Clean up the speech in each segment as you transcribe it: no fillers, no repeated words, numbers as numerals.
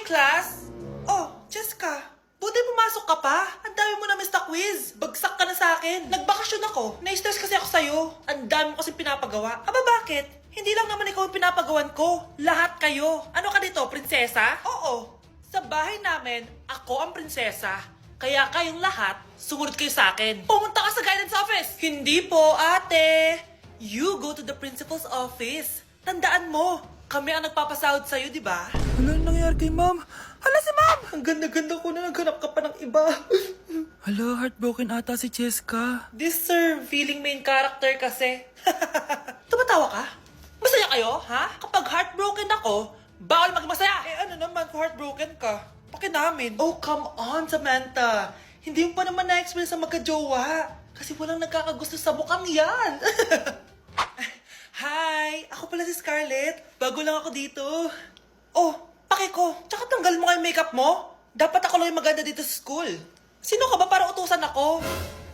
class! Oh, Jessica, buti pumasok ka pa. Ang dami mo na miss na quiz. Bagsak ka na sa akin. Nagbakasyon ako. Na-stress kasi ako sa'yo. Ang dami mo kasi pinapagawa. Aba, bakit? Hindi lang naman ikaw ang pinapagawan ko. Lahat kayo. Ano ka dito, prinsesa? Oo. Sa bahay namin, ako ang prinsesa. Kaya kayong lahat, sumunod kayo sa akin. Pumunta ka sa guidance office! Hindi po, ate. You go to the principal's office. Tandaan mo, kami ang nagpapasahod sa'yo, di ba? Ano nangyari kay ma'am? Hala si ma'am! Ang ganda-ganda ko na naghanap ka pa ng iba. Hala, heartbroken ata si Cheska. This sir, feeling main character kasi. Tumatawa ka? Masaya kayo, ha? Kapag heartbroken ako, bawal maging masaya. Eh ano naman kung heartbroken ka? Paki namin. Oh, come on, Samantha. Hindi mo pa naman na-experience sa magka-jowa. Kasi walang nagkakagusto sa mukhang yan. Hi! Ako pala si Scarlett. Bago lang ako dito. Oh, paki ko. Tsaka tanggal mo nga yung makeup mo. Dapat ako lang yung maganda dito sa school. Sino ka ba para utusan ako?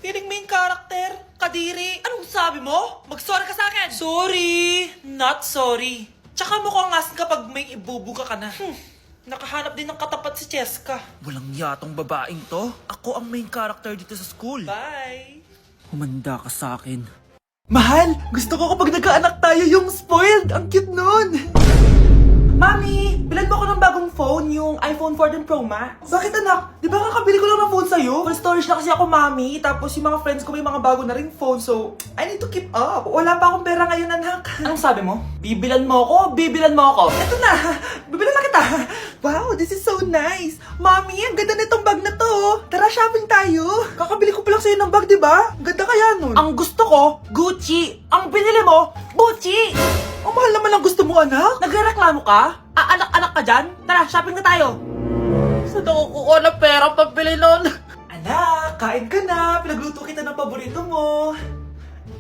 Feeling main character? Kadiri? Anong sabi mo? Mag-sorry ka sa akin! Sorry! Not sorry. Tsaka mukhang asin kapag may ibubuga ka na. Nakahanap din ng katapat si Cheska. Walang yatong babaeng to. Ako ang main character dito sa school. Bye! Humanda ka sa akin. Mahal! Gusto ko kapag nagkaanak tayo yung spoiled! Ang cute nun! Mami! Bilan mo ako ng bagong phone, yung iPhone 14 Pro Max. Bakit anak? Di ba kakabili ko lang ng phone sa'yo? Full storage na kasi ako, Mami. Tapos yung mga friends ko may mga bago na ring phone, so I need to keep up. Wala pa akong pera ngayon, anak. Anong sabi mo? Bibilan mo ako? Bibilan mo ako? Eto na! Bibilan na kita! Wow, this is so nice! Mami, ang ganda nitong bag na to. Tara, shopping tayo. Kakabili ko pa lang sa'yo ng bag, di ba? Ganda kaya nun. Ang gusto ko, Gucci. Ang binili mo, Gucci. Ang mahal naman ang gusto mo, anak. Nagrereklamo ka? Anak-anak ka dyan? Tara, shopping na tayo. Saan ako kukuha ng pera pabili nun? Anak, kain ka na. Pinagluto kita ng paborito mo.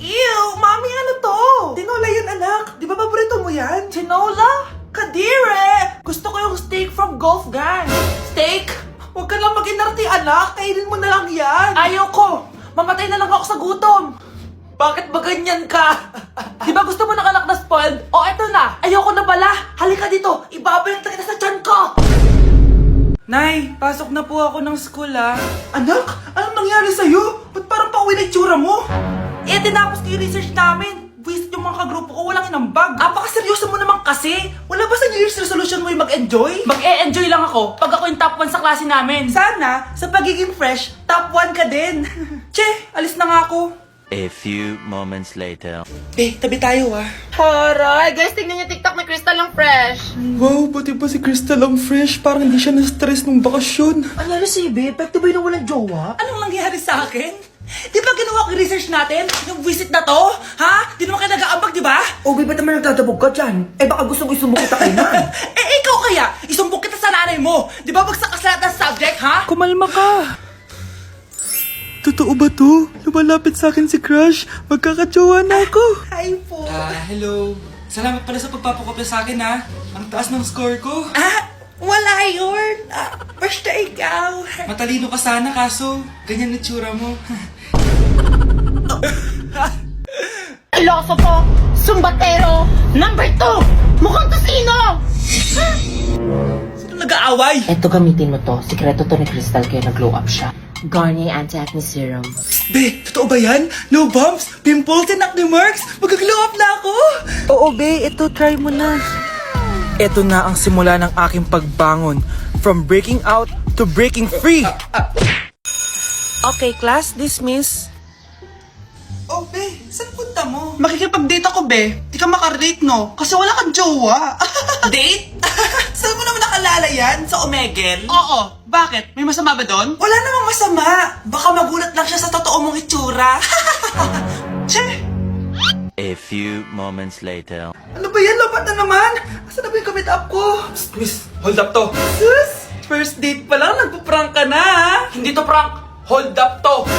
Ew, Mami, ano to? Tinola yan, anak. Di ba paborito mo yan? Tinola? Kadire! Gusto ko yung steak from Golf Gang. Steak? Huwag ka lang mag-inarti, anak. Kainin mo na lang yan. Ayaw ko. Mamatay na lang ako sa gutom. Bakit ba ganyan ka? Di ba gusto mo ng anak na spoiled? O eto na, ayoko na pala. Halika dito, ibabalik na kita sa tiyan ko. Nay, pasok na po ako ng school Anak, anong nangyari sa'yo? Ba't parang pauwi na itsura mo? Eh, tinapos ko yung research namin. Visit yung mga kagrupo ko, walang inambag. Apaka-seryoso mo naman kasi. Wala ba sa New Year's resolution mo yung mag-enjoy? Mag-e-enjoy lang ako pag ako yung top 1 sa klase namin. Sana, sa pagiging fresh, top 1 ka din. Che, alis na nga ako. A few moments later. Tabi tayo Haray! Guys, tingnan niyo TikTok, may crystal lang fresh. Wow, pati ba si Crystal ang fresh? Parang hindi siya na-stress nung bakasyon. Ano nangyari si Ibe? Epekto ba yun na walang jowa? Anong nangyari sa akin? Di ba ginawa ko yung research natin? Yung visit na to? Ha? Di naman kayo nag-aambag, di ba? O, ba't naman nagtatabog ka dyan? Eh, baka gustong isumbong kita kay Nan. Ikaw kaya? Isumbong kita sa nanay mo. Di ba bagsak ka sa lahat ng subject, ha? Kumalma ka! Totoo ba to? Lumalapit sa akin si Crush. Magkakajowa na ako. Hi po. Hello. Salamat pala sa pagpapakopya sa akin, ha. Ang taas ng score ko. Wala yun. Basta ikaw. Matalino ka sana, kaso ganyan na tsura mo. Filosofo, sumbatero, number 2, mukhang tosino! Sino nag-aaway? Eto, gamitin mo to. Sikreto to ni Crystal kaya nag-glow up siya. Garnier Anti-Acne Serum. Be, totoo ba yan? No bumps, pimples, and acne marks? Mag-glow up na ako. Oo, be. Ito, try mo na. Ito na ang simula ng aking pagbangon. From breaking out to breaking free. Okay, class, dismiss. Oh, be, saan punta mo? Makikipag-date ako, be. Di ka makarelate, no? Kasi wala kang jowa. Date? Saan mo naman nakalala yan? Sa Omegle? Oo. Bakit? May masama ba doon? Wala namang masama. Baka magulat lang siya sa totoo mong itsura. Che! A few moments later. Ano ba yan? Lobat na naman. Asan na ba yung commit up ko? Miss, hold up to. Sus! First date pa lang, nagpo-prank ka na. Hindi to prank. Hold up to.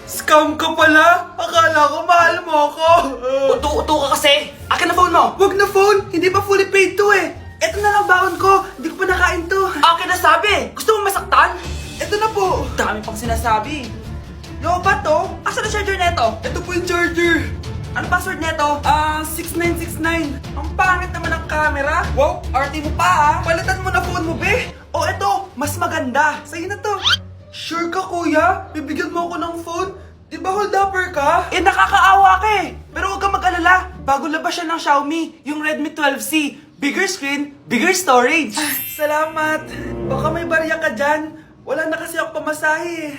Scam ka pala. Akala ko mahal mo ako. Uto-uto ka kasi. Akin na phone mo. Wag na phone. Hindi pa fully paid to eh. Eto na lang baon ko. Hindi ko pa nakain to. Akin na sabi. Gusto mo masaktan? Eto na po. Dami pang sinasabi. Lobat to? Asan na charger neto? Ito po yung charger. Ano password neto? 6969. Ang pangit naman ng camera. Wow, RT mo pa Palitan mo na phone mo, be. O mas maganda. Sa'yo na to. Sure ka, kuya? Bibigyan mo ako ng phone? Di ba hold upper ka? Eh, nakakaawa ka eh. Pero huwag kang mag-alala. Bago labas siya ng Xiaomi, yung Redmi 12C. Bigger screen, bigger storage. Salamat. Baka may barya ka dyan. Wala na kasi ako pamasahe eh.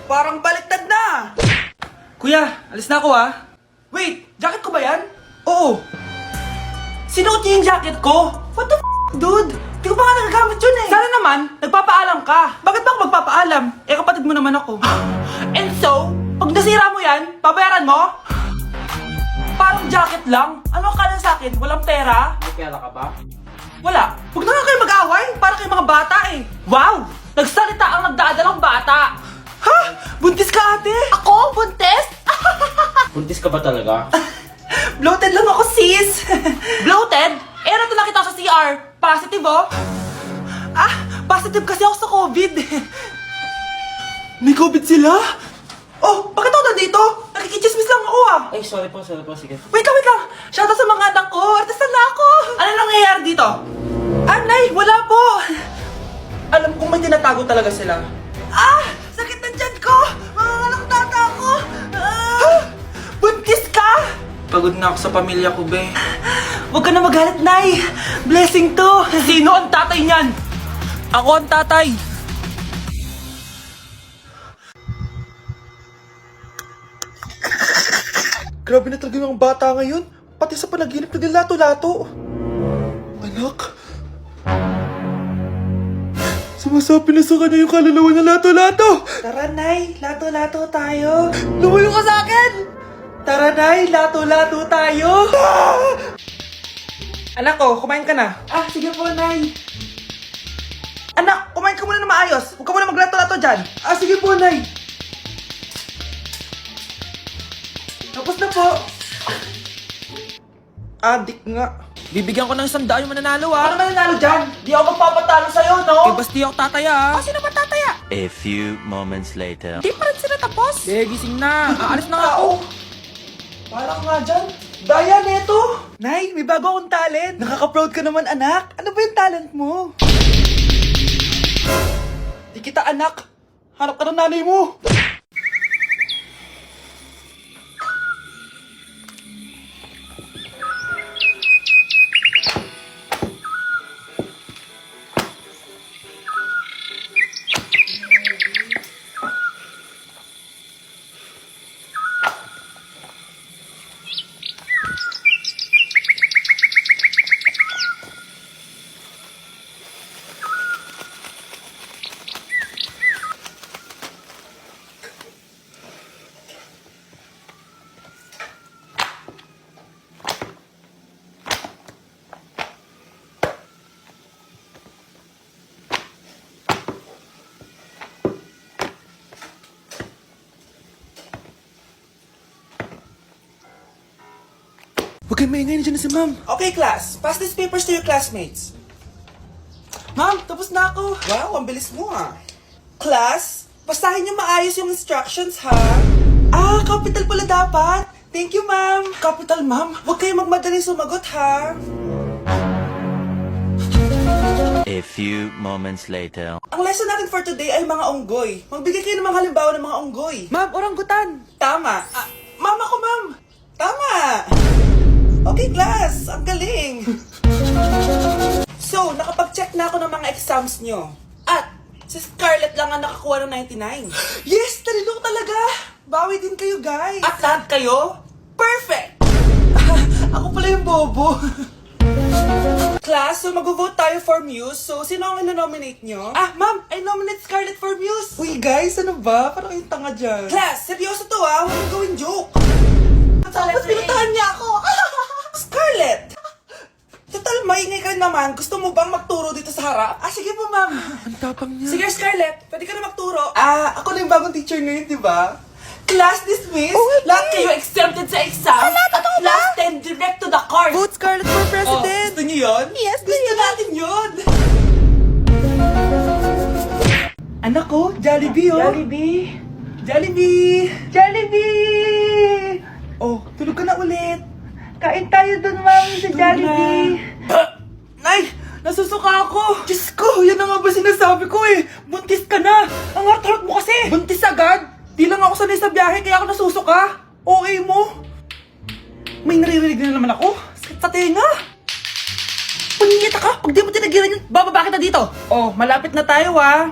Parang baliktad na. Kuya, alis na ako ah. Wait, jacket ko ba yan? Oo. Sinuot niya yung jacket ko? What the dude? Di ko pa nga nagagamit yun eh. Sana naman, nagpapaalam ka. Bakit ba ako magpapaalam? Eh, kapatid mo naman ako. And so, pag nasira mo yan, babayaran mo? Parang jacket lang. Ano ka na sa akin? Walang pera? May pera ka ba? Wala. Huwag na nga kayo mag-away. Para kayo mga bata eh. Wow! Nagsalita ang nagdadalang bata. Ha? Buntis ka ate? Ako? Buntis? Buntis ka ba talaga? Bloated lang ako, sis. Bloated? Eh, nato nakita ko sa CR. Positive, oh. Ah, positive kasi ako sa COVID. May COVID sila? Oh, bakit ako nandito? Nakikichismis lang ako, ah. Ay, sorry po, sige. Wait lang. Shoutout sa mga anak ko. Artisan na ako. Ano nangyayari dito? Anay, wala po. Alam kong may tinatago talaga sila. Ah! Sakit ng tiyan ko! Mga tata ako! Ah! Buntis ka! Pagod na ako sa pamilya ko, be. Huwag ka na magalit, Nay. Blessing to. Sino ang tatay niyan? Ako ang tatay. Grabe na talaga yung bata ngayon. Pati sa panaginip naglato-lato. Anak. Sumasabi na sa kanya yung kaluluwa na lato-lato. Tara, Nay. Lato-lato tayo. Lumayo ka sa akin. Tara, Nay. Lato-lato tayo. Anak ko, kumain ka na. Ah, sige po, Nay. Anak, kumain ka muna na maayos. Huwag ka muna maglato-lato dyan. Ah, sige po, Nay. Tapos na po. Adik nga. Bibigyan ko ng 100 yung mananalo Ano mananalo dyan? Di ako magpapatalo sa'yo, no? Eh, basti ako tataya Sino ba tataya? A few moments later. Di pa rin sila tapos. Eh, gising na. Aalis na nga ako. Parang nga dyan. Daya neto. Nay, may bago akong talent. Nakaka-proud ka naman, anak. Ano ba yung talent mo? Di kita anak. Hanap ka ng nanay mo. Huwag kayo maingay, nandiyan na si ma'am. Okay, class. Pass these papers to your classmates. Ma'am, tapos na ako. Wow, ang bilis mo ah. Class, basahin niyo maayos yung instructions ha. Ah, capital pala dapat. Thank you, ma'am. Capital, ma'am. Huwag kayo magmadaling sumagot ha. A few moments later. Ang lesson natin for today ay mga unggoy. Magbigay kayo ng mga halimbawa ng mga unggoy. Ma'am, oranggutan. Tama. Ah, ma'am ako, ma'am. Tama. Okay, class. Ang galing. So, nakapag-check na ako ng mga exams nyo. At, si Scarlett lang ang nakakuha ng 99. Yes! Talino talaga! Bawi din kayo, guys. At lahat kayo? Perfect! Ako pala yung bobo. Class, so mag-vote tayo for Muse. So, sino ang ino-nominate nyo? Ah, ma'am, I nominate Scarlett for Muse. Uy, guys, ano ba? Parang yung tanga dyan. Class, seryoso to ah. Huwag mong gawin joke. Tapos pinutahan niya ako. Scarlett! Total, maingay ka naman. Gusto mo bang magturo dito sa harap? Ah, sige po, ma'am. Ang tapang niya. Sige, Scarlett. Pwede ka na magturo. Ah, ako na yung bagong teacher ngayon, di ba? Class dismissed. Lahat kayo exempted sa exam. At class 10 direct to the court. Vote Scarlett for president. Gusto niyo yun? Yes, gusto natin yun. Anak ko, Jollibee, oh. Jollibee. Jollibee. Jollibee. Oh, tulog ka na ulit. Kain tayo dun, mami, sa Jollibee. Nay, nasusuka ako. Diyos ko, yan na nga ba sinasabi? sinasabi ko eh. Buntis ka na. Ang harot mo kasi. Buntis agad? Di lang ako sanay sa biyahe kaya ako nasusuka. Okay mo? May naririnig na naman ako. Sakit sa tenga. Punyeta ka. Pag di mo tinagilan yun, bababa kita dito. Oh, malapit na tayo ah.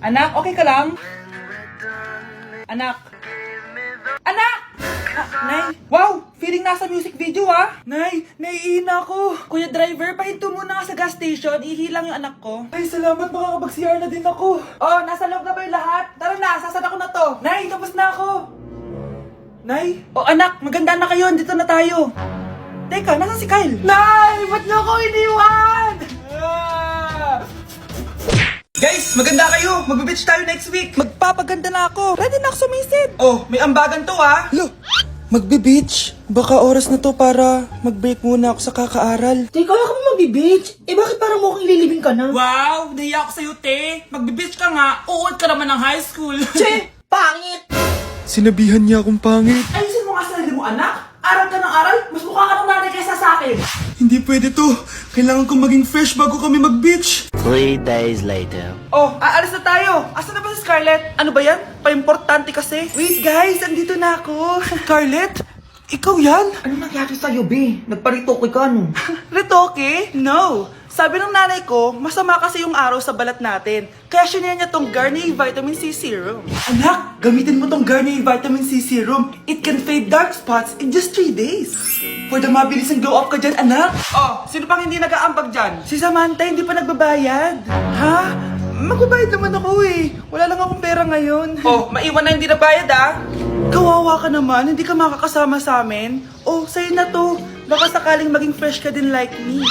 Anak, okay ka lang? Anak. Anak! Nay, wow! Feeling nasa music video ah! Nay, naiina ako! Kuya driver, pahinto muna nga sa gas station, ihilang yung anak ko. Ay, salamat, makakapag-CR na din ako. Oh, nasa loob na ba yung lahat? Tara na, sasana ko na to. Nay, tapos na ako. Nay? Oh, anak, maganda na kayo, dito na tayo. Teka, nasan si Kyle? Nay, ba't niyo ako iniwan? Guys, maganda kayo. Magbe-beach tayo next week. Magpapaganda na ako. Ready na ako sumisid. Oh, may ambagan to ah. Lo, magbe-beach. Baka oras na to para mag-break muna ako sa kakaaral. Teka, kaya ka mo magbe-beach? Eh bakit parang mukhang ililibing ka na? Wow, nahiya ako sa'yo, te. Magbe-beach ka nga. Uod ka naman ng high school. Che, pangit! Sinabihan niya akong pangit. Ayusin mo nga sarili mo, anak. Aral ka ng aral. Mas mukha ka ng nanay kaysa sa akin. Hindi pwede to. Kailangan kong maging fresh bago kami mag-beach. 3 days later. Oh, aalis na tayo. Asan na ba si Scarlett? Ano ba yan? Pa-importante kasi. Wait guys, andito na ako. Scarlett? Ikaw yan? Ano nangyari sa'yo, be? Nagparitoke ka, no? Retoke? No. Sabi ng nanay ko, masama kasi yung araw sa balat natin. Kaya sinaya niya tong Garnier Vitamin C Serum. Anak, gamitin mo tong Garnier Vitamin C Serum. It can fade dark spots in just 3 days. For the mabilis and glow up ka dyan, anak. Oh, sino pang hindi nag-aambag dyan? Si Samantha hindi pa nagbabayad. Ha? Magbabayad naman ako eh. Wala lang akong pera ngayon. Oh, maiwan na hindi nabayad ah. Kawawa ka naman, hindi ka makakasama sa amin. Oh, sa'yo na to. Baka sakaling maging fresh ka din like me.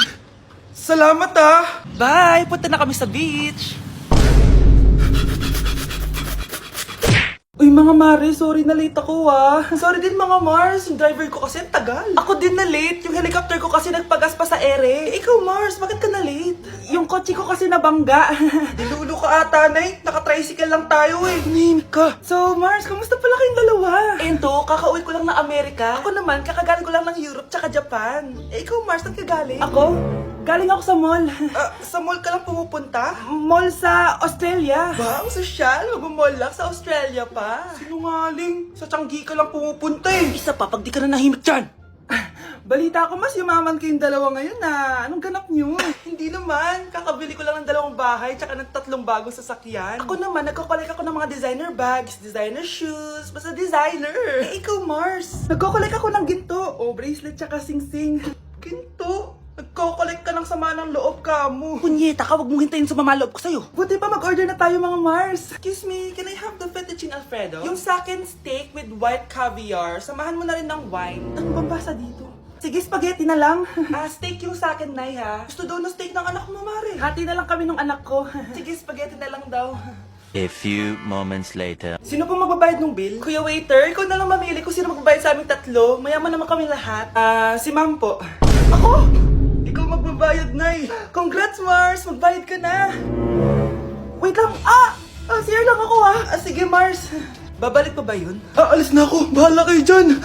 Salamat ah! Bye! Punta na kami sa beach! Uy mga Mare, sorry na late ako ah. Sorry din mga Mars, yung driver ko kasi ang tagal. Ako din na late, yung helicopter ko kasi nagpagas pa sa ere. Ikaw Mars, bakit ka na late? Yung kotse ko kasi nabangga. Dilulo ka ata, Nay. Naka-tricycle lang tayo eh. Name ka. So Mars, kamusta pala kayong dalawa? Ento, kakauwi ko lang ng Amerika. Ako naman, kakagaling ko lang ng Europe tsaka Japan. Eh ikaw Mars, saan ka galing? Ako? Galing ako sa mall. Sa mall ka lang pumupunta? Mall sa Australia. Ba, ang sosyal. Mag-mall lang sa Australia pa. Sinungaling. Sa Changi ka lang pumupunta eh. Isa pa, pag di ka na nahimik dyan. Balita ko mas yumaman kayong dalawa ngayon na. Anong ganap nyo? Hindi naman. Kakabili ko lang ng 2 bahay tsaka ng 3 bagong sasakyan. Ako naman, nagko-collect ako ng mga designer bags, designer shoes, basta designer. Eh, ikaw Mars. Nagko-collect ako ng ginto. Oh, bracelet tsaka sing-sing. Ginto? Nagko-collect ka ng sama ng loob ka mo. Punyeta ka, wag mong hintayin sa loob ko sa'yo. Buti pa mag-order na tayo mga Mars. Excuse me, can I have the fettuccine Alfredo? Yung sa akin steak with white caviar. Samahan mo na rin ng wine. Ano bang basa dito? Sige, spaghetti na lang. Steak yung sa akin, Nay, ha? Gusto daw ng steak ng anak mo, Mare. Hati na lang kami ng anak ko. Sige, spaghetti na lang daw. A few moments later. Sino pong magbabayad ng bill? Kuya waiter, ikaw na lang mamili kung sino magbabayad sa aming 3. Mayaman naman kami lahat. Si Ma'am po. Ako? Ikaw magbabayad, Nay. Congrats, Mars. Magbayad ka na. Wait lang. CR lang ako, ah. Sige, Mars. Babalik pa ba yun? Alis na ako. Bahala kayo dyan.